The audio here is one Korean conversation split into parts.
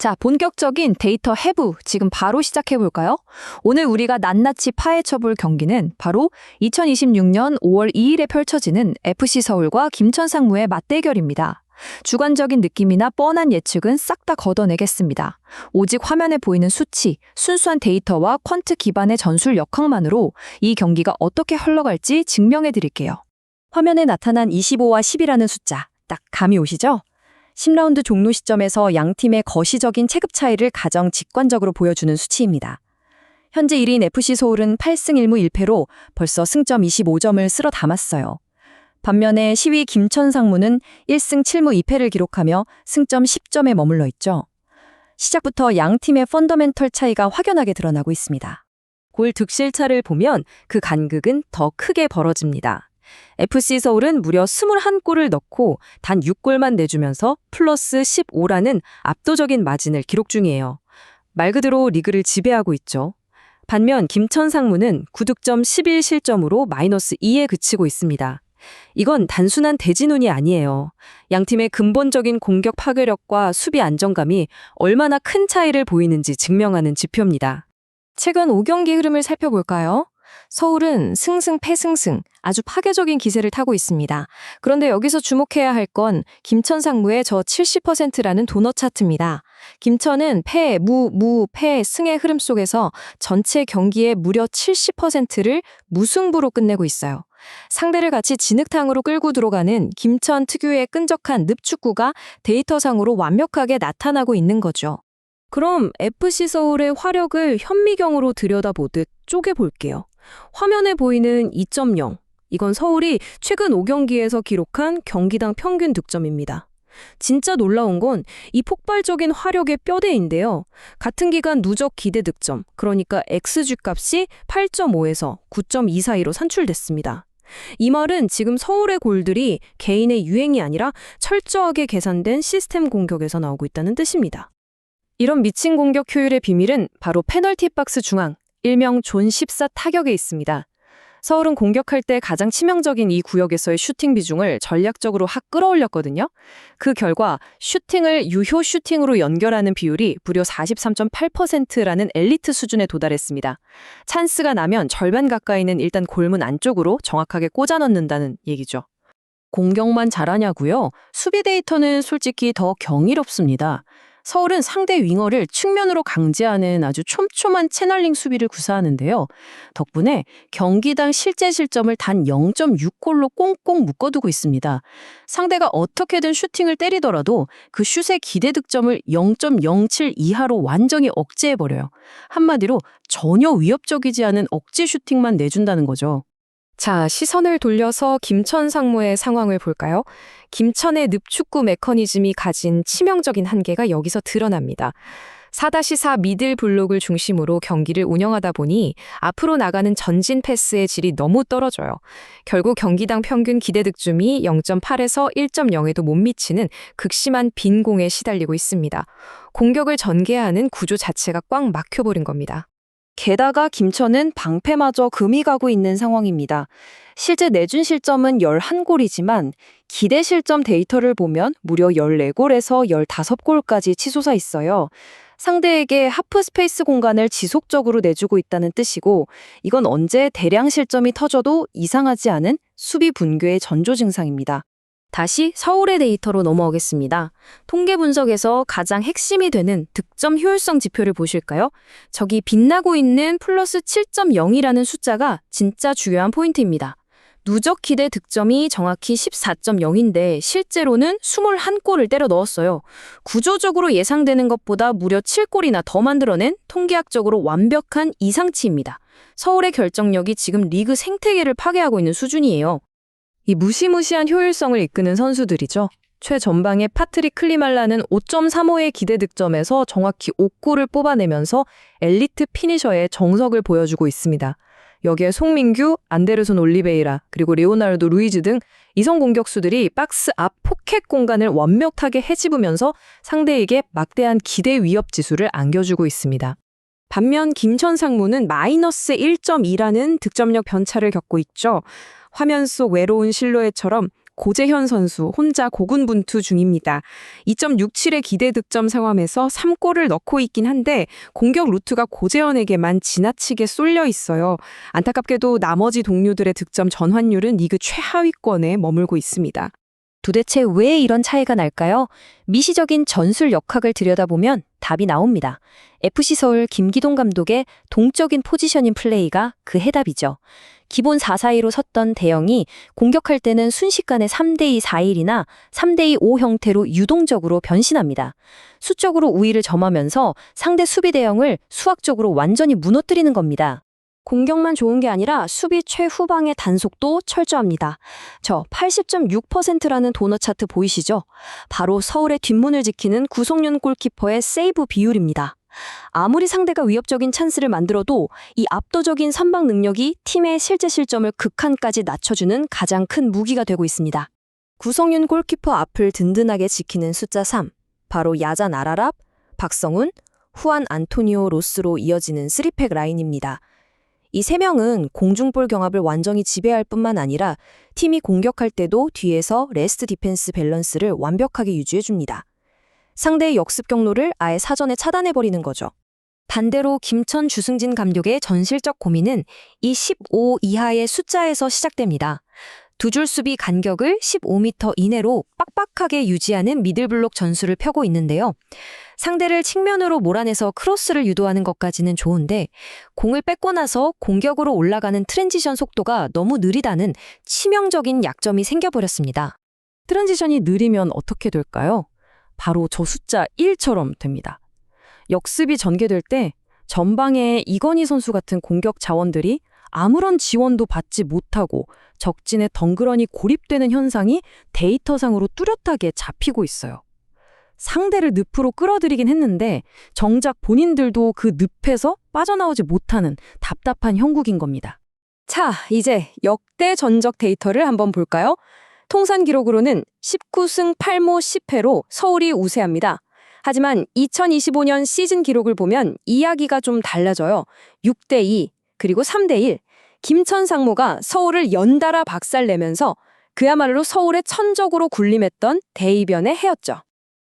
자, 본격적인 데이터 해부 지금 바로 시작해 볼까요? 오늘 우리가 낱낱이 파헤쳐 볼 경기는 바로 2026년 5월 2일에 펼쳐지는 FC 서울과 김천 상무의 맞대결입니다. 주관적인 느낌이나 뻔한 예측은 싹 다 걷어내겠습니다. 오직 화면에 보이는 수치, 순수한 데이터와 퀀트 기반의 전술 역학만으로 이 경기가 어떻게 흘러갈지 증명해 드릴게요. 화면에 나타난 25와 10이라는 숫자, 딱 감이 오시죠? 10라운드 종료 시점에서 양 팀의 거시적인 체급 차이를 가장 직관적으로 보여주는 수치입니다. 현재 1위인 FC 서울은 8승 1무 1패로 벌써 승점 25점을 쓸어 담았어요. 반면에 10위 김천 상무는 1승 7무 2패를 기록하며 승점 10점에 머물러 있죠. 시작부터 양 팀의 펀더멘털 차이가 확연하게 드러나고 있습니다. 골 득실차를 보면 그 간극은 더 크게 벌어집니다. FC 서울은 무려 21골을 넣고 단 6골만 내주면서 플러스 15라는 압도적인 마진을 기록 중이에요. 말 그대로 리그를 지배하고 있죠. 반면 김천 상무는 9득점 11실점으로 마이너스 2에 그치고 있습니다. 이건 단순한 대진운이 아니에요. 양팀의 근본적인 공격 파괴력과 수비 안정감이 얼마나 큰 차이를 보이는지 증명하는 지표입니다. 최근 5경기 흐름을 살펴볼까요? 서울은 승승 패승승 아주 파괴적인 기세를 타고 있습니다. 그런데 여기서 주목해야 할 건 김천 상무의 저 70%라는 도넛 차트입니다. 김천은 패, 무, 패, 승의 흐름 속에서 전체 경기의 무려 70%를 무승부로 끝내고 있어요. 상대를 같이 진흙탕으로 끌고 들어가는 김천 특유의 끈적한 늪축구가 데이터상으로 완벽하게 나타나고 있는 거죠. 그럼 FC 서울의 화력을 현미경으로 들여다보듯 쪼개볼게요. 화면에 보이는 2.0, 이건 서울이 최근 5경기에서 기록한 경기당 평균 득점입니다. 진짜 놀라운 건 이 폭발적인 화력의 뼈대인데요. 같은 기간 누적 기대 득점, 그러니까 XG 값이 8.5에서 9.2 사이로 산출됐습니다. 이 말은 지금 서울의 골들이 개인의 유행이 아니라 철저하게 계산된 시스템 공격에서 나오고 있다는 뜻입니다. 이런 미친 공격 효율의 비밀은 바로 페널티 박스 중앙, 일명 존 14 타격에 있습니다. 서울은 공격할 때 가장 치명적인 이 구역에서의 슈팅 비중을 전략적으로 확 끌어올렸거든요. 그 결과 슈팅을 유효 슈팅으로 연결하는 비율이 무려 43.8%라는 엘리트 수준에 도달했습니다. 찬스가 나면 절반 가까이는 일단 골문 안쪽으로 정확하게 꽂아 넣는다는 얘기죠. 공격만 잘하냐고요? 수비 데이터는 솔직히 더 경이롭습니다. 서울은 상대 윙어를 측면으로 강제하는 아주 촘촘한 채널링 수비를 구사하는데요. 덕분에 경기당 실제 실점을 단 0.6골로 꽁꽁 묶어두고 있습니다. 상대가 어떻게든 슈팅을 때리더라도 그 슛의 기대 득점을 0.07 이하로 완전히 억제해버려요. 한마디로 전혀 위협적이지 않은 억지 슈팅만 내준다는 거죠. 자, 시선을 돌려서 김천 상무의 상황을 볼까요? 김천의 늪축구 메커니즘이 가진 치명적인 한계가 여기서 드러납니다. 4-4 미들 블록을 중심으로 경기를 운영하다 보니 앞으로 나가는 전진 패스의 질이 너무 떨어져요. 결국 경기당 평균 기대 득점이 0.8에서 1.0에도 못 미치는 극심한 빈 공에 시달리고 있습니다. 공격을 전개하는 구조 자체가 꽉 막혀버린 겁니다. 게다가 김천은 방패마저 금이 가고 있는 상황입니다. 실제 내준 실점은 11골이지만 기대 실점 데이터를 보면 무려 14골에서 15골까지 치솟아 있어요. 상대에게 하프 스페이스 공간을 지속적으로 내주고 있다는 뜻이고 이건 언제 대량 실점이 터져도 이상하지 않은 수비 붕괴의 전조 증상입니다. 다시 서울의 데이터로 넘어오겠습니다. 통계 분석에서 가장 핵심이 되는 득점 효율성 지표를 보실까요? 저기 빛나고 있는 플러스 7.0이라는 숫자가 진짜 중요한 포인트입니다. 누적 기대 득점이 정확히 14.0인데 실제로는 21골을 때려 넣었어요. 구조적으로 예상되는 것보다 무려 7골이나 더 만들어낸 통계학적으로 완벽한 이상치입니다. 서울의 결정력이 지금 리그 생태계를 파괴하고 있는 수준이에요. 이 무시무시한 효율성을 이끄는 선수들이죠. 최전방의 파트릭 클리말라는 5.35의 기대 득점에서 정확히 5골을 뽑아내면서 엘리트 피니셔의 정석을 보여주고 있습니다. 여기에 송민규, 안데르손 올리베이라, 그리고 레오나르도 루이즈 등 이성 공격수들이 박스 앞 포켓 공간을 완벽하게 헤집으면서 상대에게 막대한 기대 위협 지수를 안겨주고 있습니다. 반면 김천 상무는 마이너스 1.2라는 득점력 변차를 겪고 있죠. 화면 속 외로운 실루엣처럼 고재현 선수 혼자 고군분투 중입니다. 2.67의 기대 득점 상황에서 3골을 넣고 있긴 한데 공격 루트가 고재현에게만 지나치게 쏠려 있어요. 안타깝게도 나머지 동료들의 득점 전환율은 리그 최하위권에 머물고 있습니다. 도대체 왜 이런 차이가 날까요? 미시적인 전술 역학을 들여다보면 답이 나옵니다. FC 서울 김기동 감독의 동적인 포지셔닝 플레이가 그 해답이죠. 기본 4-4-2로 섰던 대영이 공격할 때는 순식간에 3대2 4-1이나 3대2 5 형태로 유동적으로 변신합니다. 수적으로 우위를 점하면서 상대 수비 대형을 수학적으로 완전히 무너뜨리는 겁니다. 공격만 좋은 게 아니라 수비 최후방의 단속도 철저합니다. 저 80.6%라는 도넛 차트 보이시죠? 바로 서울의 뒷문을 지키는 구성윤 골키퍼의 세이브 비율입니다. 아무리 상대가 위협적인 찬스를 만들어도 이 압도적인 선방 능력이 팀의 실제 실점을 극한까지 낮춰주는 가장 큰 무기가 되고 있습니다. 구성윤 골키퍼 앞을 든든하게 지키는 숫자 3, 바로 야잔 아라랍, 박성훈, 후안 안토니오 로스로 이어지는 3팩 라인입니다. 이 세 명은 공중볼 경합을 완전히 지배할 뿐만 아니라 팀이 공격할 때도 뒤에서 레스트 디펜스 밸런스를 완벽하게 유지해줍니다. 상대의 역습 경로를 아예 사전에 차단해버리는 거죠. 반대로 김천 주승진 감독의 전실적 고민은 이 15 이하의 숫자에서 시작됩니다. 두 줄 수비 간격을 15m 이내로 빡빡하게 유지하는 미들블록 전술을 펴고 있는데요. 상대를 측면으로 몰아내서 크로스를 유도하는 것까지는 좋은데 공을 뺏고 나서 공격으로 올라가는 트랜지션 속도가 너무 느리다는 치명적인 약점이 생겨버렸습니다. 트랜지션이 느리면 어떻게 될까요? 바로 저 숫자 1처럼 됩니다. 역습이 전개될 때 전방에 이건희 선수 같은 공격 자원들이 아무런 지원도 받지 못하고 적진에 덩그러니 고립되는 현상이 데이터상으로 뚜렷하게 잡히고 있어요. 상대를 늪으로 끌어들이긴 했는데 정작 본인들도 그 늪에서 빠져나오지 못하는 답답한 형국인 겁니다. 자, 이제 역대 전적 데이터를 한번 볼까요? 통산 기록으로는 19승 8무 10패로 서울이 우세합니다. 하지만 2025년 시즌 기록을 보면 이야기가 좀 달라져요. 6대2 그리고 3대1. 김천 상무가 서울을 연달아 박살내면서 그야말로 서울의 천적으로 군림했던 대이변의 해였죠.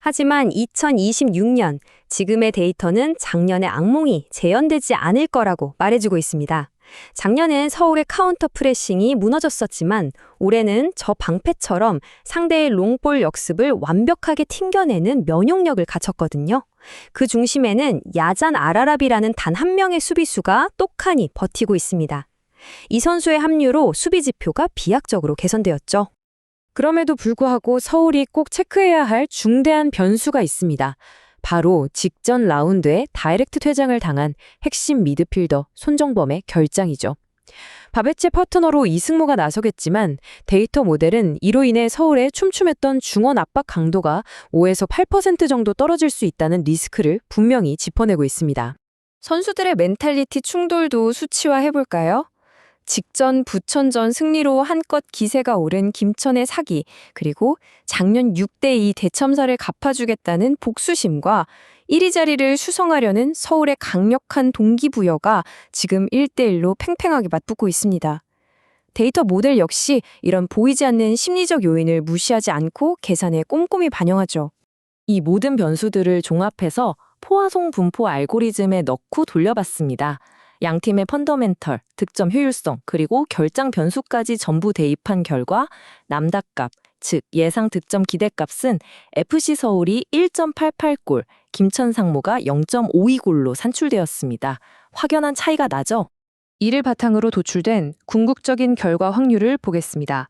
하지만 2026년 지금의 데이터는 작년의 악몽이 재현되지 않을 거라고 말해주고 있습니다. 작년엔 서울의 카운터 프레싱이 무너졌었지만 올해는 저 방패처럼 상대의 롱볼 역습을 완벽하게 튕겨내는 면역력을 갖췄거든요. 그 중심에는 야잔 아라랍이라는 단 한 명의 수비수가 똑하니 버티고 있습니다. 이 선수의 합류로 수비 지표가 비약적으로 개선되었죠. 그럼에도 불구하고 서울이 꼭 체크해야 할 중대한 변수가 있습니다. 바로 직전 라운드에 다이렉트 퇴장을 당한 핵심 미드필더 손정범의 결장이죠. 바베체 파트너로 이승모가 나서겠지만 데이터 모델은 이로 인해 서울의 춤춤했던 중원 압박 강도가 5에서 8% 정도 떨어질 수 있다는 리스크를 분명히 짚어내고 있습니다. 선수들의 멘탈리티 충돌도 수치화해볼까요? 직전 부천전 승리로 한껏 기세가 오른 김천의 사기, 그리고 작년 6대2 대참사를 갚아주겠다는 복수심과 1위 자리를 수성하려는 서울의 강력한 동기부여가 지금 1대1로 팽팽하게 맞붙고 있습니다. 데이터 모델 역시 이런 보이지 않는 심리적 요인을 무시하지 않고 계산에 꼼꼼히 반영하죠. 이 모든 변수들을 종합해서 포화송 분포 알고리즘에 넣고 돌려봤습니다. 양팀의 펀더멘털, 득점 효율성, 그리고 결장 변수까지 전부 대입한 결과 남다값, 즉 예상 득점 기대값은 FC 서울이 1.88골, 김천 상무가 0.52골로 산출되었습니다. 확연한 차이가 나죠? 이를 바탕으로 도출된 궁극적인 결과 확률을 보겠습니다.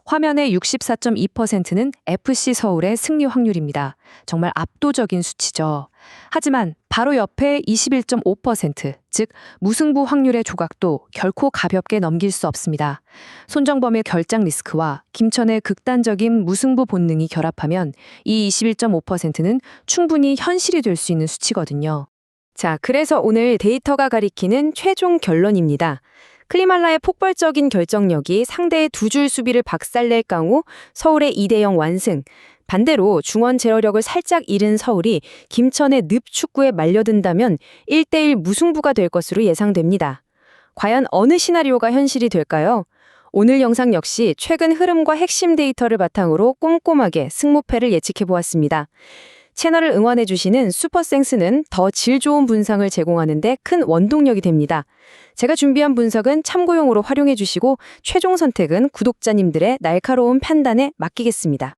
화면의 64.2%는 FC 서울의 승리 확률입니다. 정말 압도적인 수치죠. 하지만 바로 옆에 21.5%, 즉 무승부 확률의 조각도 결코 가볍게 넘길 수 없습니다. 손정범의 결장 리스크와 김천의 극단적인 무승부 본능이 결합하면 이 21.5%는 충분히 현실이 될 수 있는 수치거든요. 자, 그래서 오늘 데이터가 가리키는 최종 결론입니다. 클리말라의 폭발적인 결정력이 상대의 두 줄 수비를 박살낼 경우 서울의 2대0 완승, 반대로 중원 제어력을 살짝 잃은 서울이 김천의 늪 축구에 말려든다면 1대1 무승부가 될 것으로 예상됩니다. 과연 어느 시나리오가 현실이 될까요? 오늘 영상 역시 최근 흐름과 핵심 데이터를 바탕으로 꼼꼼하게 승모패를 예측해 보았습니다. 채널을 응원해주시는 슈퍼생스는 더 질 좋은 분석을 제공하는 데 큰 원동력이 됩니다. 제가 준비한 분석은 참고용으로 활용해주시고 최종 선택은 구독자님들의 날카로운 판단에 맡기겠습니다.